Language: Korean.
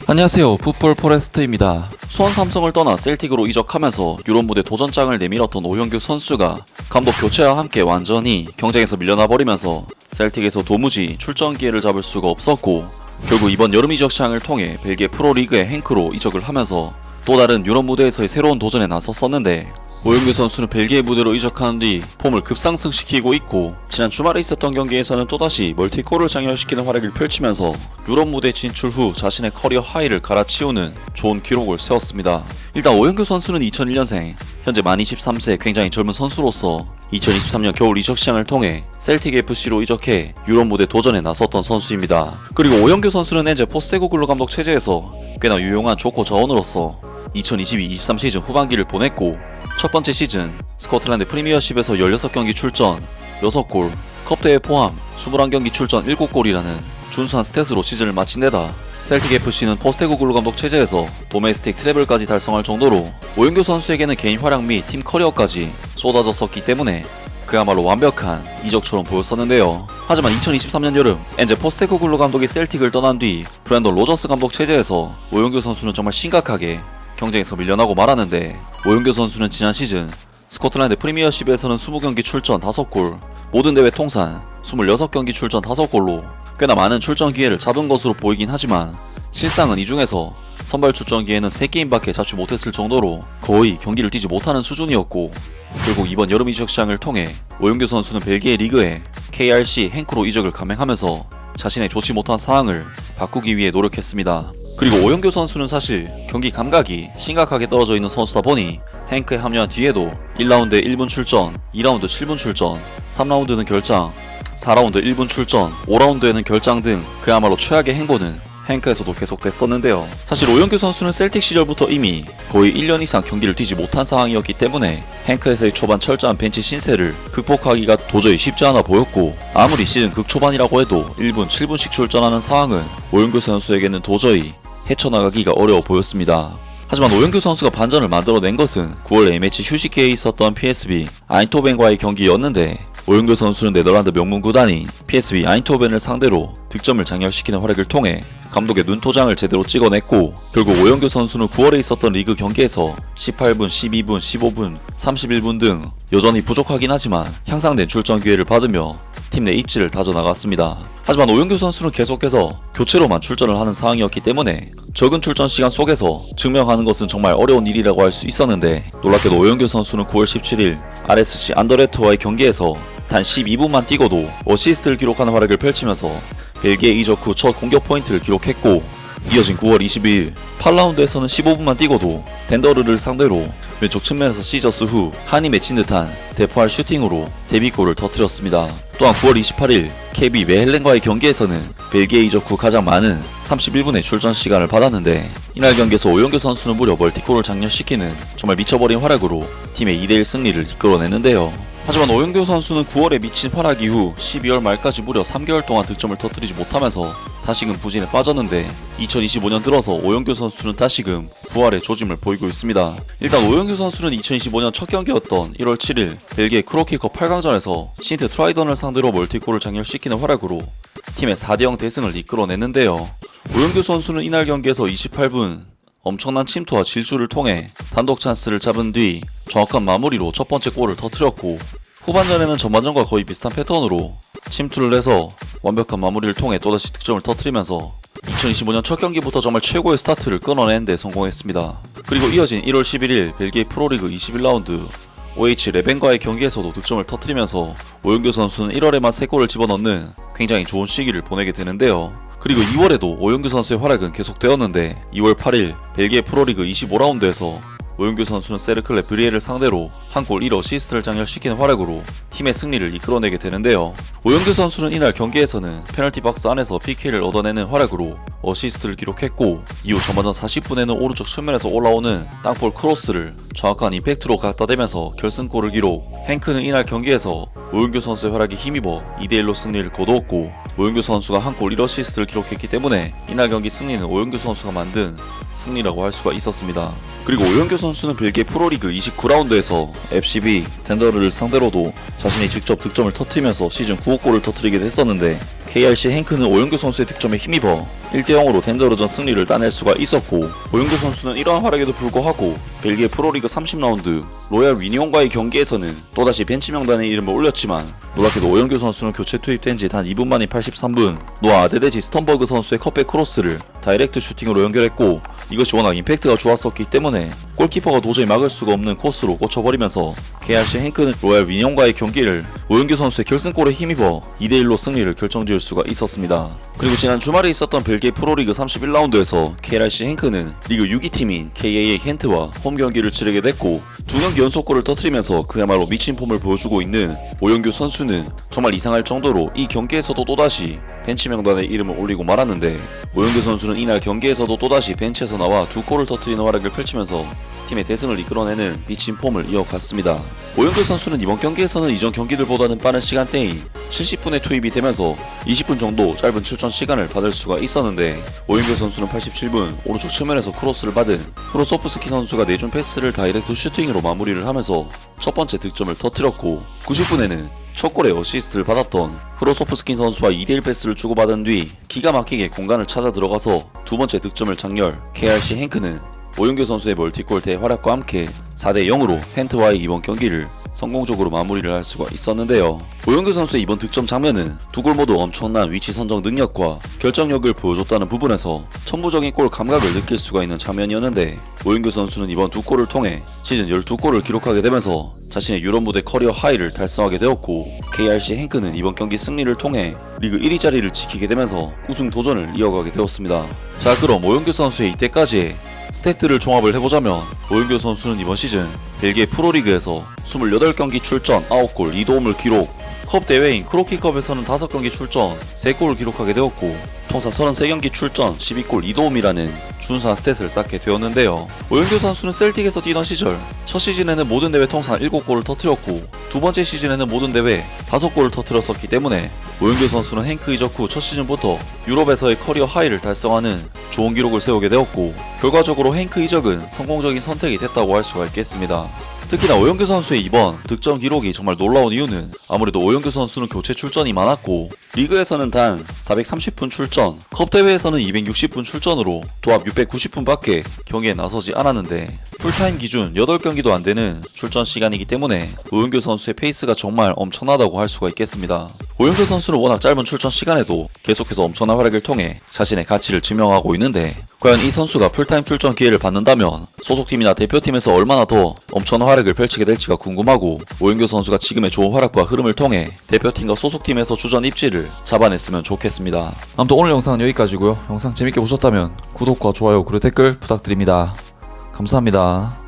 안녕하세요. 풋볼 포레스트입니다. 수원 삼성을 떠나 셀틱으로 이적하면서 유럽 무대 도전장을 내밀었던 오영규 선수가 감독 교체와 함께 완전히 경쟁에서 밀려나 버리면서 셀틱에서 도무지 출전 기회를 잡을 수가 없었고, 결국 이번 여름 이적 시장을 통해 벨기에 프로리그의 행크로 이적을 하면서 또 다른 유럽 무대에서의 새로운 도전에 나섰었는데, 오영규 선수는 벨기에 무대로 이적한 뒤 폼을 급상승시키고 있고, 지난 주말에 있었던 경기에서는 또다시 멀티골을 장렬시키는 활약을 펼치면서 유럽 무대 진출 후 자신의 커리어 하이를 갈아치우는 좋은 기록을 세웠습니다. 일단 오영규 선수는 2001년생, 현재 만 23세 굉장히 젊은 선수로서 2023년 겨울 이적 시장을 통해 셀틱 FC로 이적해 유럽 무대 도전에 나섰던 선수입니다. 그리고 오영규 선수는 현재 포스테코글루 감독 체제에서 꽤나 유용한 조커 자원으로서 2022-23 시즌 후반기를 보냈고, 첫 번째 시즌 스코틀랜드 프리미어십에서 16경기 출전 6골, 컵대회 포함 21경기 출전 7골이라는 준수한 스탯으로 시즌을 마친 데다 셀틱 FC는 포스테코글루 감독 체제에서 도메스틱 트래블까지 달성할 정도로 오영규 선수에게는 개인 활약 및 팀 커리어까지 쏟아졌었기 때문에 그야말로 완벽한 이적처럼 보였었는데요. 하지만 2023년 여름 엔제 포스테코글루 감독이 셀틱을 떠난 뒤 브랜던 로저스 감독 체제에서 오영규 선수는 정말 심각하게 경쟁에서 밀려나고 말았는데, 오영규 선수는 지난 시즌 스코틀랜드 프리미어십에서는 20경기 출전 5골, 모든 대회 통산 26경기 출전 5골로 꽤나 많은 출전 기회를 잡은 것으로 보이긴 하지만, 실상은 이 중에서 선발 출전 기회는 3게임밖에 잡지 못했을 정도로 거의 경기를 뛰지 못하는 수준이었고, 결국 이번 여름 이적 시장을 통해 오영규 선수는 벨기에 리그에 KRC 행크로 이적을 감행하면서 자신의 좋지 못한 상황을 바꾸기 위해 노력했습니다. 그리고 오영규 선수는 사실 경기 감각이 심각하게 떨어져 있는 선수다 보니 행크에 합류한 뒤에도 1라운드에 1분 출전, 2라운드 7분 출전, 3라운드는 결장, 4라운드 1분 출전, 5라운드에는 결장 등 그야말로 최악의 행보는 행크에서도 계속됐었는데요. 사실 오영규 선수는 셀틱 시절부터 이미 거의 1년 이상 경기를 뛰지 못한 상황이었기 때문에 행크에서의 초반 철저한 벤치 신세를 극복하기가 도저히 쉽지 않아 보였고, 아무리 시즌 극초반이라고 해도 1분 7분씩 출전하는 상황은 오영규 선수에게는 도저히 헤쳐나가기가 어려워 보였습니다. 하지만 오영규 선수가 반전을 만들어낸 것은 9월 A매치 휴식기에 있었던 PSV 아인토벤과의 경기였는데, 오영규 선수는 네덜란드 명문 구단인 PSV 아인토벤을 상대로 득점을 장렬시키는 활약을 통해 감독의 눈도장을 제대로 찍어냈고, 결국 오영규 선수는 9월에 있었던 리그 경기에서 18분, 12분, 15분, 31분 등 여전히 부족하긴 하지만 향상된 출전 기회를 받으며 팀 내 입지를 다져나갔습니다. 하지만 오영규 선수는 계속해서 교체로만 출전을 하는 상황이었기 때문에 적은 출전 시간 속에서 증명하는 것은 정말 어려운 일이라고 할 수 있었는데, 놀랍게도 오영규 선수는 9월 17일 RSC 안더레트와의 경기에서 단 12분만 뛰고도 어시스트를 기록하는 활약을 펼치면서 벨기에 이적 후 첫 공격 포인트를 기록했고, 이어진 9월 22일 8라운드에서는 15분만 뛰고도 덴더르를 상대로 왼쪽 측면에서 시저스 후 한이 맺힌 듯한 대포할 슈팅으로 데뷔골을 터뜨렸습니다. 또한 9월 28일 KB 메헬렌과의 경기에서는 벨기에 이적 후 가장 많은 31분의 출전 시간을 받았는데, 이날 경기에서 오영규 선수는 무려 멀티골을 장렬시키는 정말 미쳐버린 활약으로 팀의 2대1 승리를 이끌어냈는데요. 하지만 오영규 선수는 9월에 미친 활약 이후 12월 말까지 무려 3개월 동안 득점을 터뜨리지 못하면서 다시금 부진에 빠졌는데, 2025년 들어서 오영규 선수는 다시금 부활의 조짐을 보이고 있습니다. 일단 오영규 선수는 2025년 첫 경기였던 1월 7일 벨기에 크로키컵 8강전에서 신트 트라이던을 상대로 멀티골을 장렬시키는 활약으로 팀의 4대0 대승을 이끌어냈는데요. 오영규 선수는 이날 경기에서 28분 엄청난 침투와 질주를 통해 단독 찬스를 잡은 뒤 정확한 마무리로 첫 번째 골을 터뜨렸고, 후반전에는 전반전과 거의 비슷한 패턴으로 침투를 해서 완벽한 마무리를 통해 또다시 득점을 터뜨리면서 2025년 첫 경기부터 정말 최고의 스타트를 끊어내는 데 성공했습니다. 그리고 이어진 1월 11일 벨기에 프로리그 21라운드 OH 레벤과의 경기에서도 득점을 터뜨리면서 오영규 선수는 1월에만 3골을 집어넣는 굉장히 좋은 시기를 보내게 되는데요. 그리고 2월에도 오영규 선수의 활약은 계속되었는데, 2월 8일 벨기에 프로리그 25라운드에서 오영규 선수는 세르클레 브리에를 상대로 한 골 1어시스트를 장렬시키는 활약으로 팀의 승리를 이끌어내게 되는데요. 오영규 선수는 이날 경기에서는 페널티 박스 안에서 PK를 얻어내는 활약으로 어시스트를 기록했고, 이후 전반전 40분에는 오른쪽 측면에서 올라오는 땅볼 크로스를 정확한 임팩트로 갖다 대면서 결승골을 기록. 행크는 이날 경기에서 오영규 선수의 활약에 힘입어 2대1로 승리를 거두었고, 오영규 선수가 한 골 1어시스트를 기록했기 때문에 이날 경기 승리는 오영규 선수가 만든 승리라고 할 수가 있었습니다. 그리고 오영규 선수는 벨기에 프로리그 29라운드에서 FCB 덴더르를 상대로도 자신이 직접 득점을 터뜨리면서 시즌 9호 골을 터뜨리기도 했었는데 KRC 행크는 오영규 선수의 득점에 힘입어 1대0으로 덴더르전 승리를 따낼 수가 있었고, 오영규 선수는 이러한 활약에도 불구하고 벨기에 프로리그 30라운드 로얄 위니온과의 경기에서는 또다시 벤치 명단에 이름을 올렸지만 놀랍게도 오영규 선수는 교체 투입된 지 단 2분 만인 83분 노아 아데데지 스턴버그 선수의 컵백 크로스를 다이렉트 슈팅으로 연결했고, 이것이 워낙 임팩트가 좋았었기 때문에 골키퍼가 도저히 막을 수가 없는 코스로 꽂혀버리면서 KRC 행크는 로얄 위니온과의 경기를 오영규 선수의 결승골에 힘입어 2대1로 승리를 결정지을 수가 있었습니다. 그리고 지난 주말에 있었던 벨기에 프로리그 31라운드에서 KRC 행크는 리그 6위 팀인 KAA 켄트와 홈 경기를 치르게 됐고, 두 경기 연속골을 터뜨리면서 그야말로 미친 폼을 보여주고 있는 오영규 선수는 정말 이상할 정도로 이 경기에서도 또다시 벤치 명단에 이름을 올리고 말았는데, 오영규 선수는 이날 경기에서도 또다시 벤치에서 나와 두 골을 터뜨리는 활약을 펼치면서 팀의 대승을 이끌어내는 미친 폼을 이어갔습니다. 오영규 선수는 이번 경기에서는 이전 경기들보다는 빠른 시간대인 70분에 투입이 되면서 20분 정도 짧은 출전 시간을 받을 수가 있었는데, 오영규 선수는 87분 오른쪽 측면에서 크로스를 받은 프로소프스키 선수가 내준 패스를 다이렉트 슈팅으로 마무리를 하면서 첫 번째 득점을 터뜨렸고, 90분에는 첫 골에 어시스트를 받았던 프로소프스킨 선수와 2대1 패스를 주고받은 뒤 기가 막히게 공간을 찾아 들어가서 두 번째 득점을 장렬. KRC 행크는 오영규 선수의 멀티골 대활약과 함께 4대0으로 헨트와의 이번 경기를 성공적으로 마무리를 할 수가 있었는데요. 오영규 선수의 이번 득점 장면은 두 골 모두 엄청난 위치 선정 능력과 결정력을 보여줬다는 부분에서 천부적인 골 감각을 느낄 수가 있는 장면이었는데, 오영규 선수는 이번 두 골을 통해 시즌 12골을 기록하게 되면서 자신의 유럽 무대 커리어 하이를 달성하게 되었고, KRC 행크는 이번 경기 승리를 통해 리그 1위 자리를 지키게 되면서 우승 도전을 이어가게 되었습니다. 자, 그럼 오영규 선수의 이때까지의 스탯들을 종합을 해보자면, 오영규 선수는 이번 시즌 벨기에 프로리그에서 28경기 출전 9골 2도움을 기록, 컵 대회인 크로키컵에서는 5경기 출전 3골을 기록하게 되었고, 통산 33경기 출전 12골 2도움이라는 준수한 스탯을 쌓게 되었는데요. 오영규 선수는 셀틱에서 뛰던 시절 첫 시즌에는 모든 대회 통산 7골을 터뜨렸고, 두 번째 시즌에는 모든 대회 5골을 터뜨렸었기 때문에 오영규 선수는 행크 이적 후 첫 시즌부터 유럽에서의 커리어 하이를 달성하는 좋은 기록을 세우게 되었고, 결과적으로 행크 이적은 성공적인 선택이 됐다고 할 수가 있겠습니다. 특히나 오영규 선수의 이번 득점 기록이 정말 놀라운 이유는 아무래도 오영규 선수는 교체 출전이 많았고, 리그에서는 단 430분 출전, 컵 대회에서는 260분 출전으로 도합 690분밖에 경기에 나서지 않았는데, 풀타임 기준 8경기도 안 되는 출전 시간이기 때문에 오영규 선수의 페이스가 정말 엄청나다고 할 수가 있겠습니다. 오영규 선수는 워낙 짧은 출전 시간에도 계속해서 엄청난 활약을 통해 자신의 가치를 증명하고 있는데, 과연 이 선수가 풀타임 출전 기회를 받는다면 소속팀이나 대표팀에서 얼마나 더 엄청난 활약을 펼치게 될지가 궁금하고, 오영규 선수가 지금의 좋은 활약과 흐름을 통해 대표팀과 소속팀에서 주전 입지를 잡아냈으면 좋겠습니다. 아무튼 오늘 영상은 여기까지고요. 영상 재밌게 보셨다면 구독과 좋아요 그리고 댓글 부탁드립니다. 감사합니다.